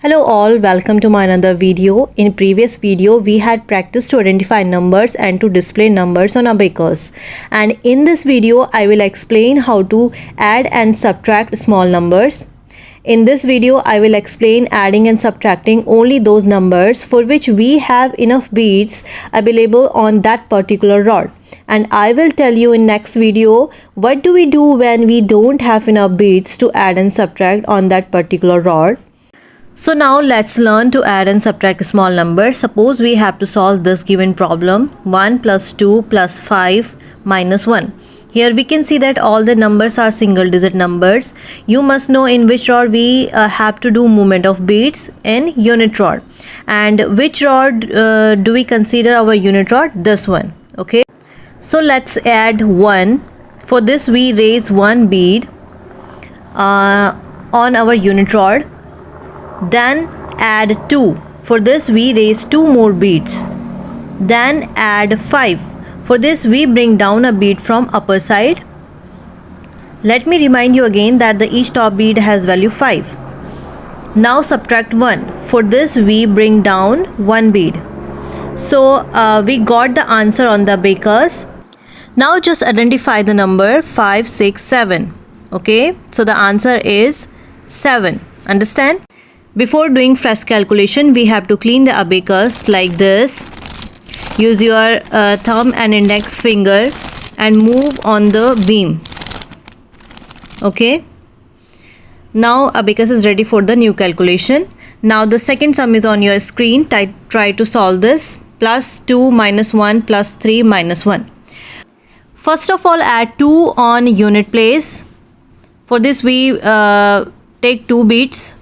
Hello all, welcome to my another video. In previous video we had practiced to identify numbers and to display numbers on abacus. And in this video I will explain how to add and subtract small numbers. In this video I will explain adding and subtracting only those numbers for which we have enough beads available on that particular rod. And I will tell you in next video what do we do when we don't have enough beads to add and subtract on that particular rod. So now let's learn to add and subtract small numbers. Suppose we have to solve this given problem 1 plus 2 plus 5 minus 1. Here we can see that all the numbers are single digit numbers. You must know in which rod we have to do movement of beads in unit rod. And which rod do we consider our unit rod? This one. Okay. So let's add 1. For this we raise one bead on our unit rod. Then add 2. For this we raise 2 more beads. Then add 5. For this we bring down a bead from upper side. Let me remind you again that each top bead has value 5. Now subtract 1. For this we bring down 1 bead. So we got the answer on the abacus. Now just identify the number 5, 6, 7. Okay, so the answer is 7. Understand? Before doing fresh calculation, we have to clean the abacus like this. Use your thumb and index finger and move on the beam. Okay. Now abacus is ready for the new calculation. Now the second sum is on your screen. Try to solve this. Plus 2 minus 1 plus 3 minus 1. First of all, add 2 on unit place. For this we take 2 beads.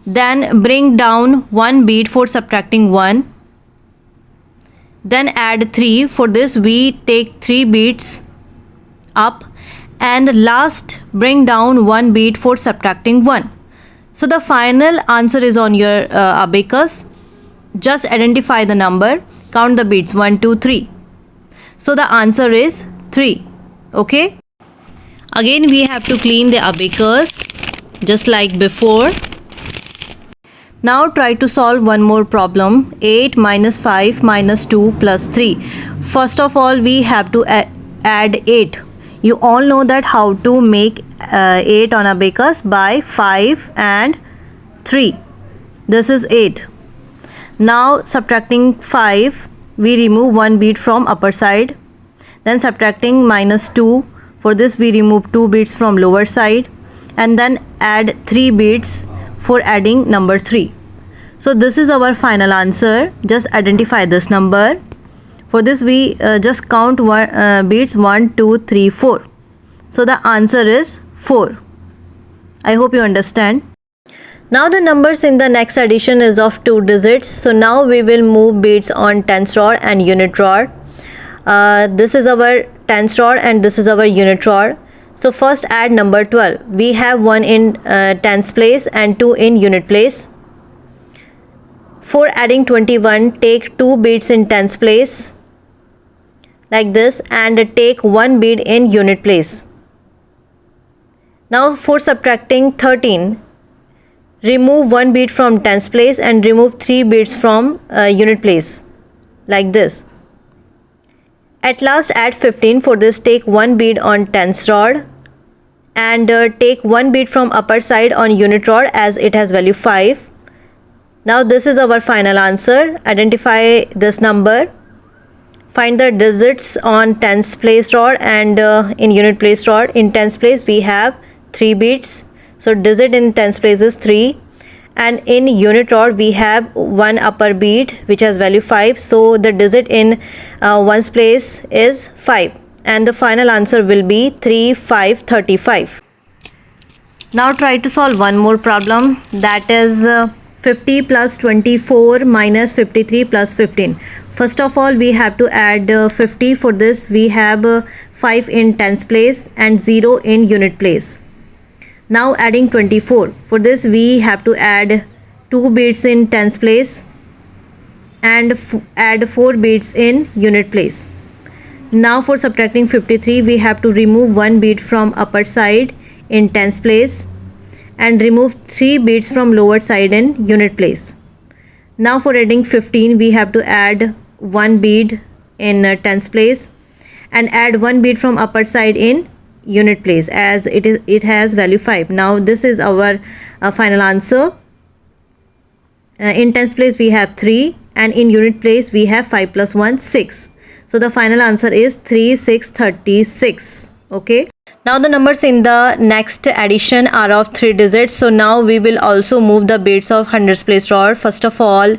Then bring down 1 bead for subtracting 1. Then add 3. For this we take 3 beads up. And last bring down 1 bead for subtracting 1. So the final answer is on your abacus. Just identify the number. Count the beads 1, 2, 3. So the answer is 3. Okay. Again we have to clean the abacus just like before. Now try to solve one more problem. 8 minus 5 minus 2 plus 3. First of all we have to add 8. You all know that how to make 8 on abacus by 5 and 3. This is 8. Now subtracting 5 we remove 1 bead from upper side. Then subtracting minus 2. For this we remove 2 beads from lower side. And then add 3 beads for adding number 3. So this is our final answer. Just identify this number. For this we just count beads 1, 2, 3, 4. So the answer is 4. I hope you understand. Now the numbers in the next addition is of 2 digits. So now we will move beads on tens rod and unit rod. This is our tens rod and this is our unit rod. So first add number 12. We have 1 in tens place and 2 in unit place. For adding 21, take 2 beads in tens place like this and take 1 bead in unit place. Now for subtracting 13, remove 1 bead from tens place and remove 3 beads from unit place like this. At last add 15. For this take 1 bead on tens rod and take 1 bead from upper side on unit rod as it has value 5. Now this is our final answer. Identify this number. Find the digits on tens place rod and in unit place rod. In tens place we have 3 beads. So digit in tens place is 3. And in unit rod we have 1 upper bead which has value 5. So the digit in ones place is 5. And the final answer will be 3, 5, 35. Now try to solve one more problem. That is 50 plus 24 minus 53 plus 15. First of all we have to add 50. For this we have 5 in tens place and 0 in unit place. Now adding 24. For this we have to add 2 beads in tens place and add 4 beads in unit place. Now for subtracting 53 we have to remove 1 bead from upper side in tens place and remove 3 beads from lower side in unit place. Now for adding 15, we have to add 1 bead in tens place and add 1 bead from upper side in unit place, as it has value 5. Now this is our final answer. In tens place we have 3 and in unit place we have 5 plus 1 6. So the final answer is 3 6 36. Okay. Now the numbers in the next addition are of 3 digits. So now we will also move the beads of hundreds place rod. First of all,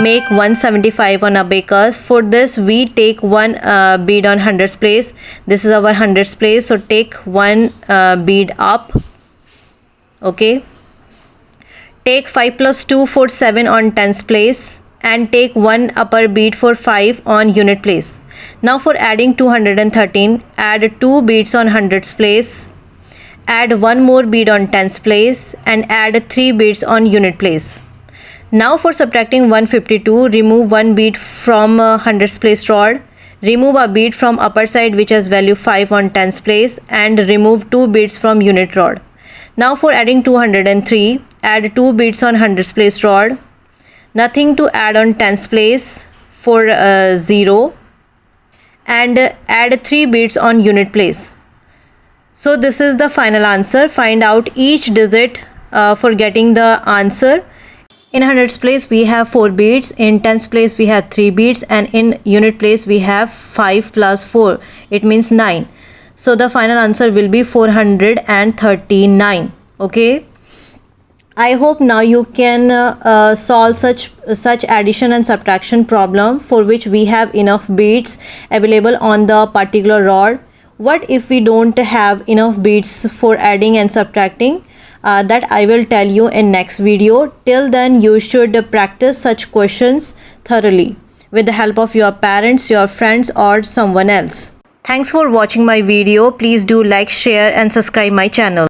make 175 on abacus. For this we take 1 bead on hundreds place. This is our hundreds place. So take 1 bead up. Okay. Take 5 plus 2 for 7 on tens place and take 1 upper bead for 5 on unit place. Now for adding 213, add 2 beads on hundreds place, add 1 more bead on tens place and add 3 beads on unit place. Now for subtracting 152, remove 1 bead from hundreds place rod, remove a bead from upper side which has value 5 on tens place and remove 2 beads from unit rod. Now for adding 203, add 2 beads on hundreds place rod, nothing to add on tens place for 0 and add 3 beads on unit place. So this is the final answer. Find out each digit for getting the answer. In hundreds place we have 4 beads, in tens place we have 3 beads and in unit place we have 5 plus 4. It means 9. So the final answer will be 439. Okay. I hope now you can solve such addition and subtraction problem for which we have enough beads available on the particular rod. What if we don't have enough beads for adding and subtracting? That I will tell you in next video. Till then you should practice such questions thoroughly with the help of your parents, your friends or someone else. Thanks for watching my video. Please do like, share and subscribe my channel.